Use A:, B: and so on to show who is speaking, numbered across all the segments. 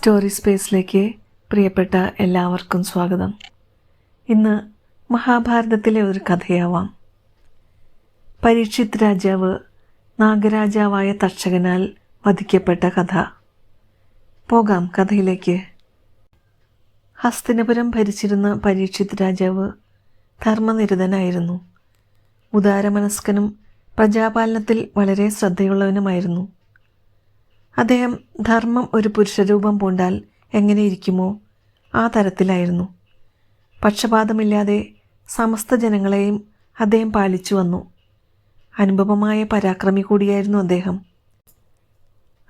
A: Story സ്പേസിലേക്ക് പ്രിയപ്പെട്ട എല്ലാവർക്കും സ്വാഗതം. ഇന്ന് മഹാഭാരതത്തിലെ ഒരു കഥയാവാം. പരീക്ഷിത് രാജാവ് നാഗരാജാവായ തക്ഷകനാൽ വധിക്കപ്പെട്ട കഥ. പോകാം കഥയിലേക്ക്. ഹസ്തിനപുരം ഭരിച്ചിരുന്ന പരീക്ഷിത് രാജാവ് ധർമ്മനിരതനായിരുന്നു. ഉദാരമനസ്കനും പ്രജാപാലനത്തിൽ വളരെ ശ്രദ്ധയുള്ളവനുമായിരുന്നു. അദ്ദേഹം ധർമ്മം ഒരു പുരുഷരൂപം പൂണ്ടാൽ എങ്ങനെയിരിക്കുമോ ആ തരത്തിലായിരുന്നു. പക്ഷപാതമില്ലാതെ സമസ്ത ജനങ്ങളെയും അദ്ദേഹം പാലിച്ചു വന്നു. അനുപമമായ പരാക്രമി കൂടിയായിരുന്നു അദ്ദേഹം.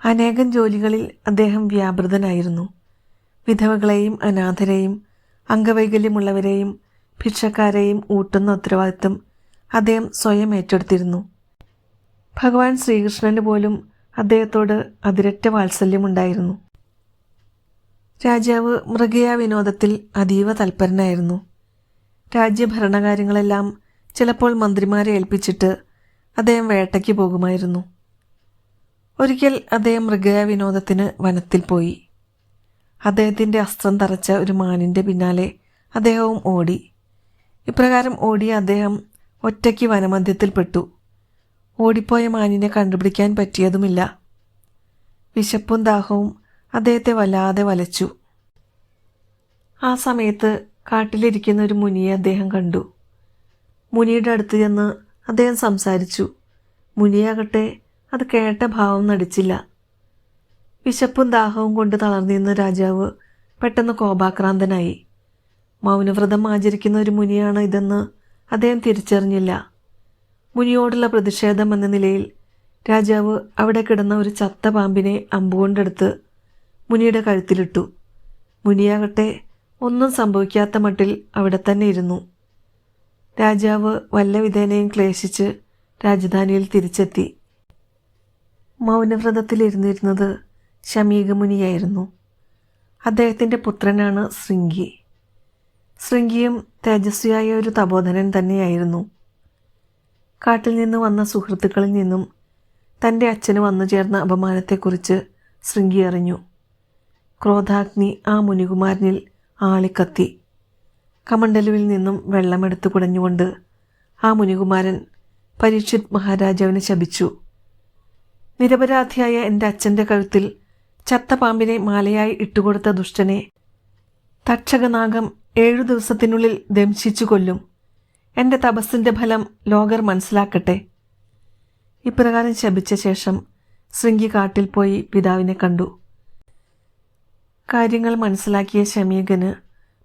A: അനേകം ജോലികളിൽ അദ്ദേഹം വ്യാപൃതനായിരുന്നു. വിധവകളെയും അനാഥരെയും അംഗവൈകല്യമുള്ളവരെയും ഭിക്ഷക്കാരെയും ഊട്ടുന്ന ഉത്തരവാദിത്വം അദ്ദേഹം സ്വയം ഏറ്റെടുത്തിരുന്നു. ഭഗവാൻ ശ്രീകൃഷ്ണന് പോലും അദ്ദേഹത്തോട് അതിരറ്റ വാത്സല്യമുണ്ടായിരുന്നു. രാജാവ് മൃഗയാ വിനോദത്തിൽ അതീവ തൽപരനായിരുന്നു. രാജ്യഭരണകാര്യങ്ങളെല്ലാം ചിലപ്പോൾ മന്ത്രിമാരെ ഏൽപ്പിച്ചിട്ട് അദ്ദേഹം വേട്ടയ്ക്ക് പോകുമായിരുന്നു. ഒരിക്കൽ അദ്ദേഹം മൃഗയാ വിനോദത്തിന് വനത്തിൽ പോയി. അദ്ദേഹത്തിൻ്റെ അസ്ത്രം തറച്ച ഒരു മാനിൻ്റെ പിന്നാലെ അദ്ദേഹവും ഓടി. ഇപ്രകാരം ഓടിയ അദ്ദേഹം ഒറ്റയ്ക്ക് വനമധ്യത്തിൽപ്പെട്ടു. ഓടിപ്പോയ മാനിനെ കണ്ടുപിടിക്കാൻ പറ്റിയതുമില്ല. വിശപ്പും ദാഹവും അദ്ദേഹത്തെ വല്ലാതെ വലച്ചു. ആ സമയത്ത് കാട്ടിലിരിക്കുന്ന ഒരു മുനിയെ അദ്ദേഹം കണ്ടു. മുനിയുടെ അടുത്ത് ചെന്ന് അദ്ദേഹം സംസാരിച്ചു. മുനിയാകട്ടെ അത് കേട്ട ഭാവം നടിച്ചില്ല. വിശപ്പും ദാഹവും കൊണ്ട് തളർന്നിരുന്ന രാജാവ് പെട്ടെന്ന് കോപാക്രാന്തനായി. മൗനവ്രതം ആചരിക്കുന്ന ഒരു മുനിയാണ് ഇതെന്ന് അദ്ദേഹം തിരിച്ചറിഞ്ഞില്ല. മുനിയോടുള്ള പ്രതിഷേധം എന്ന നിലയിൽ രാജാവ് അവിടെ കിടന്ന ഒരു ചത്ത പാമ്പിനെ അമ്പുകൊണ്ടെടുത്ത് മുനിയുടെ കഴുത്തിലിട്ടു. മുനിയാകട്ടെ ഒന്നും സംഭവിക്കാത്ത മട്ടിൽ അവിടെ തന്നെ ഇരുന്നു. രാജാവ് വല്ല വിധേനയും ക്ലേശിച്ച് രാജധാനിയിൽ തിരിച്ചെത്തി. മൗനവ്രതത്തിലിരുന്നിരുന്നത് ശമീകമുനിയായിരുന്നു. അദ്ദേഹത്തിൻ്റെ പുത്രനാണ് ശൃംഗി. ശൃംഗിയും തേജസ്വിയായ ഒരു തപോധനൻ തന്നെയായിരുന്നു. കാട്ടിൽ നിന്ന് വന്ന സുഹൃത്തുക്കളിൽ നിന്നും തൻ്റെ അച്ഛന് വന്നു ചേർന്ന അപമാനത്തെക്കുറിച്ച് ശൃംഗി അറിഞ്ഞു. ക്രോധാഗ്നി ആ മുനികുമാരനിൽ ആളിക്കത്തി. കമണ്ഡലുവിൽ നിന്നും വെള്ളമെടുത്ത് കുടഞ്ഞുകൊണ്ട് ആ മുനികുമാരൻ പരീക്ഷിത് മഹാരാജാവിനെ ശപിച്ചു. നിരപരാധിയായ എൻ്റെ അച്ഛൻ്റെ കഴുത്തിൽ ചത്ത പാമ്പിനെ മാലയായി ഇട്ടുകൊടുത്ത ദുഷ്ടനെ തക്ഷകനാഗം 7 ദിവസത്തിനുള്ളിൽ ദംശിച്ചു കൊല്ലും. എൻ്റെ തപസ്സിൻ്റെ ഫലം ലോകർ മനസ്സിലാക്കട്ടെ. ഇപ്രകാരം ശപിച്ച ശേഷം ശൃംഗി കാട്ടിൽ പോയി പിതാവിനെ കണ്ടു. കാര്യങ്ങൾ മനസ്സിലാക്കിയ ശമീകന്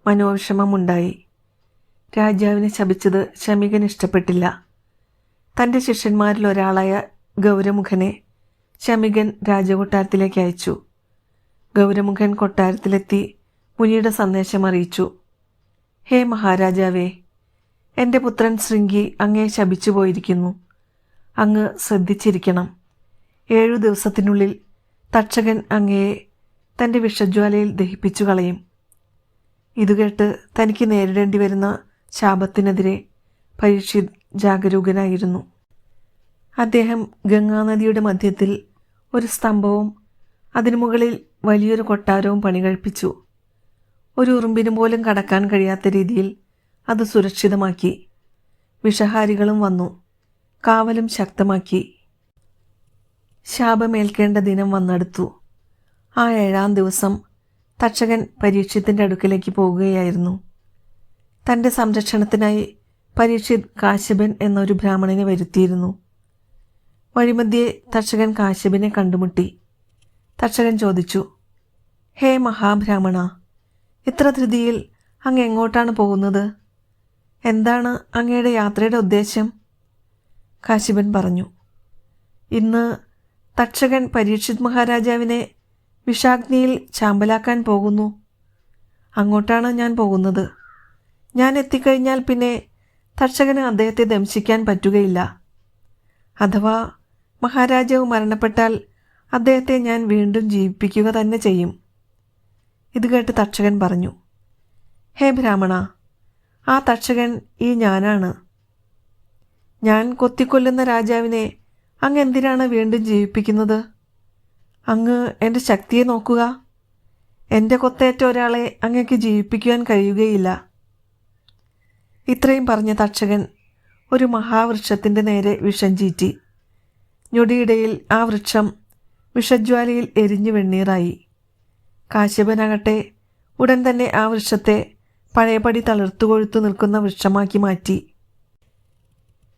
A: മനോവിഷമമുണ്ടായി. രാജാവിനെ ശപിച്ചത് ശമീകന് ഇഷ്ടപ്പെട്ടില്ല. തൻ്റെ ശിഷ്യന്മാരിൽ ഒരാളായ ഗൗരമുഖനെ ശമീകൻ രാജകൊട്ടാരത്തിലേക്ക് അയച്ചു. ഗൗരമുഖൻ കൊട്ടാരത്തിലെത്തി മുനിയുടെ സന്ദേശം അറിയിച്ചു. ഹേ മഹാരാജാവേ, എൻ്റെ പുത്രൻ ശൃംഗി അങ്ങേ ശപിച്ചു പോയിരിക്കുന്നു. അങ്ങ് ശ്രദ്ധിച്ചിരിക്കണം. 7 ദിവസത്തിനുള്ളിൽ തക്ഷകൻ അങ്ങയെ തൻ്റെ വിഷജ്വാലയിൽ ദഹിപ്പിച്ചു കളയും. ഇതുകേട്ട് തനിക്ക് നേരിടേണ്ടി വരുന്ന ശാപത്തിനെതിരെ പരീക്ഷിത് ജാഗരൂകനായിരുന്നു. അദ്ദേഹം ഗംഗാനദിയുടെ മധ്യത്തിൽ ഒരു സ്തംഭവും അതിനു മുകളിൽ വലിയൊരു കൊട്ടാരവും പണികഴിപ്പിച്ചു. ഒരു ഉറുമ്പിനു പോലും കടക്കാൻ കഴിയാത്ത രീതിയിൽ അത് സുരക്ഷിതമാക്കി. വിഷഹാരികളും വന്നു. കാവലും ശക്തമാക്കി. ശാപമേൽക്കേണ്ട ദിനം വന്നെടുത്തു. ആ 7-ാം ദിവസം തക്ഷകൻ പരീക്ഷിത്തിൻ്റെ അടുക്കിലേക്ക് പോവുകയായിരുന്നു. തൻ്റെ സംരക്ഷണത്തിനായി പരീക്ഷിത് കാശ്യപൻ എന്നൊരു ബ്രാഹ്മണനെ വരുത്തിയിരുന്നു. വഴിമധ്യേ തക്ഷകൻ കാശ്യപനെ കണ്ടുമുട്ടി. തക്ഷകൻ ചോദിച്ചു, ഹേ മഹാബ്രാഹ്മണ, ഇത്ര ധൃതിയിൽ അങ്ങ് എങ്ങോട്ടാണ് പോകുന്നത്? എന്താണ് അങ്ങയുടെ യാത്രയുടെ ഉദ്ദേശം? കാശ്യപൻ പറഞ്ഞു, ഇന്ന് തക്ഷകൻ പരീക്ഷിത് മഹാരാജാവിനെ വിഷാഗ്നിയിൽ ചാമ്പലാക്കാൻ പോകുന്നു. അങ്ങോട്ടാണ് ഞാൻ പോകുന്നത്. ഞാൻ എത്തിക്കഴിഞ്ഞാൽ പിന്നെ തക്ഷകന് അദ്ദേഹത്തെ ദംശിക്കാൻ പറ്റുകയില്ല. അഥവാ മഹാരാജാവ് മരണപ്പെട്ടാൽ അദ്ദേഹത്തെ ഞാൻ വീണ്ടും ജീവിപ്പിക്കുക തന്നെ ചെയ്യും. ഇത് കേട്ട് തക്ഷകൻ പറഞ്ഞു, ഹേ ബ്രാഹ്മണ, ആ തക്ഷകൻ ഈ ഞാനാണ്. ഞാൻ കൊത്തിക്കൊല്ലുന്ന രാജാവിനെ അങ്ങ് എന്തിനാണ് വീണ്ടും ജീവിപ്പിക്കുന്നത്? അങ്ങ് എൻ്റെ ശക്തിയെ നോക്കുക. എൻ്റെ കൊത്തേറ്റ ഒരാളെ അങ്ങക്ക് ജീവിപ്പിക്കുവാൻ കഴിയുകയില്ല. ഇത്രയും പറഞ്ഞ തക്ഷകൻ ഒരു മഹാവൃക്ഷത്തിൻ്റെ നേരെ വിഷം ചീറ്റി. ഞൊടിയിടയിൽ ആ വൃക്ഷം വിഷജ്വാലയിൽ എരിഞ്ഞു വെണ്ണീറായി. കാശ്യപനാകട്ടെ ഉടൻ തന്നെ ആ വൃക്ഷത്തെ പഴയപടി തളിർത്തുകൊഴുത്തു നിൽക്കുന്ന വൃക്ഷമാക്കി മാറ്റി.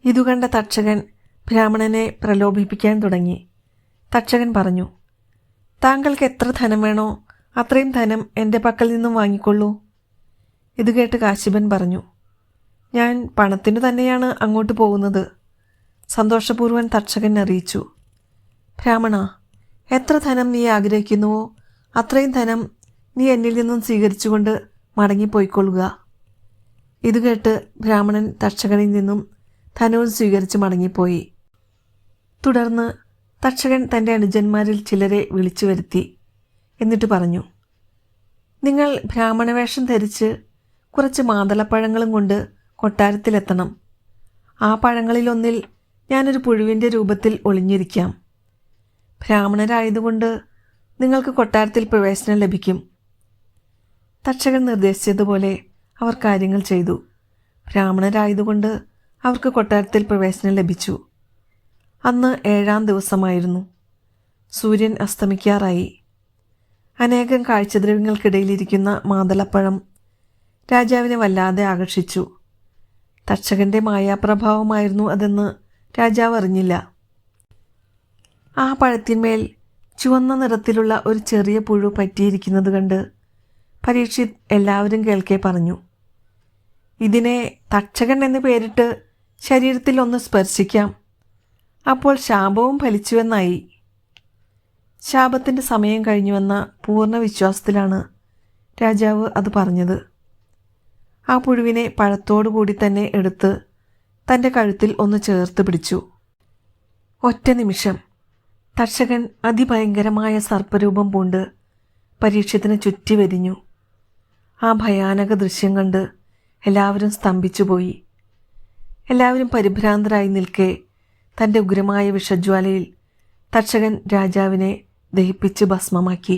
A: ഇതുകണ്ട തക്ഷകൻ ബ്രാഹ്മണനെ പ്രലോഭിപ്പിക്കാൻ തുടങ്ങി. തക്ഷകൻ പറഞ്ഞു, താങ്കൾക്ക് എത്ര ധനം വേണോ അത്രയും ധനം എൻ്റെ പക്കൽ നിന്നും വാങ്ങിക്കൊള്ളൂ. ഇത് കേട്ട് കാശ്യപൻ പറഞ്ഞു, ഞാൻ പണത്തിനു തന്നെയാണ് അങ്ങോട്ട് പോകുന്നത്. സന്തോഷപൂർവ്വൻ തക്ഷകൻ അറിയിച്ചു, ബ്രാഹ്മണ, എത്ര ധനം നീ ആഗ്രഹിക്കുന്നുവോ അത്രയും ധനം നീ എന്നിൽ നിന്നും സ്വീകരിച്ചുകൊണ്ട് മടങ്ങിപ്പോയിക്കൊള്ളുക. ഇത് കേട്ട് ബ്രാഹ്മണൻ തക്ഷകനിൽ നിന്നും ധനവും സ്വീകരിച്ച് മടങ്ങിപ്പോയി. തുടർന്ന് തക്ഷകൻ തൻ്റെ അനുജന്മാരിൽ ചിലരെ വിളിച്ചു വരുത്തി. എന്നിട്ട് പറഞ്ഞു, നിങ്ങൾ ബ്രാഹ്മണവേഷം ധരിച്ച് കുറച്ച് മാതളപ്പഴങ്ങളും കൊണ്ട് കൊട്ടാരത്തിലെത്തണം. ആ പഴങ്ങളിലൊന്നിൽ ഞാനൊരു പുഴുവിൻ്റെ രൂപത്തിൽ ഒളിഞ്ഞിരിക്കാം. ബ്രാഹ്മണരായതുകൊണ്ട് നിങ്ങൾക്ക് കൊട്ടാരത്തിൽ പ്രവേശനം ലഭിക്കും. തക്ഷകൻ നിർദ്ദേശിച്ചതുപോലെ അവർ കാര്യങ്ങൾ ചെയ്തു. ബ്രാഹ്മണരായതുകൊണ്ട് അവർക്ക് കൊട്ടാരത്തിൽ പ്രവേശനം ലഭിച്ചു. അന്ന് 7-ാം ദിവസമായിരുന്നു. സൂര്യൻ അസ്തമിക്കാറായി. അനേകം കാഴ്ചദ്രവ്യങ്ങൾക്കിടയിലിരിക്കുന്ന മാതളപ്പഴം രാജാവിനെ വല്ലാതെ ആകർഷിച്ചു. തക്ഷകൻ്റെ മായാപ്രഭാവമായിരുന്നു അതെന്ന് രാജാവ് അറിഞ്ഞില്ല. ആ പഴത്തിന്മേൽ ചുവന്ന നിറത്തിലുള്ള ഒരു ചെറിയ പുഴു പറ്റിയിരിക്കുന്നത് കണ്ട് പരീക്ഷിത് എല്ലാവരും കേൾക്കെ പറഞ്ഞു, ഇതിനെ തക്ഷകൻ എന്ന് പേരിട്ട് ശരീരത്തിൽ ഒന്ന് സ്പർശിക്കാം. അപ്പോൾ ശാപവും ഫലിച്ചുവെന്നായി. ശാപത്തിൻ്റെ സമയം കഴിഞ്ഞുവെന്ന പൂർണ്ണ വിശ്വാസത്തിലാണ് രാജാവ് അത് പറഞ്ഞത്. ആ പുഴുവിനെ പഴത്തോടുകൂടി തന്നെ എടുത്ത് തൻ്റെ കഴുത്തിൽ ഒന്ന് ചേർത്ത് പിടിച്ചു. ഒറ്റ നിമിഷം തക്ഷകൻ അതിഭയങ്കരമായ സർപ്പരൂപം പൂണ്ട് പരീക്ഷത്തിന് ചുറ്റി വരിഞ്ഞു. ആ ഭയാനക ദൃശ്യം കണ്ട് എല്ലാവരും സ്തംഭിച്ചുപോയി. എല്ലാവരും പരിഭ്രാന്തരായി നിൽക്കെ തൻ്റെ ഉഗ്രമായ വിഷജ്വാലയിൽ തക്ഷകൻ രാജാവിനെ ദഹിപ്പിച്ച് ഭസ്മമാക്കി.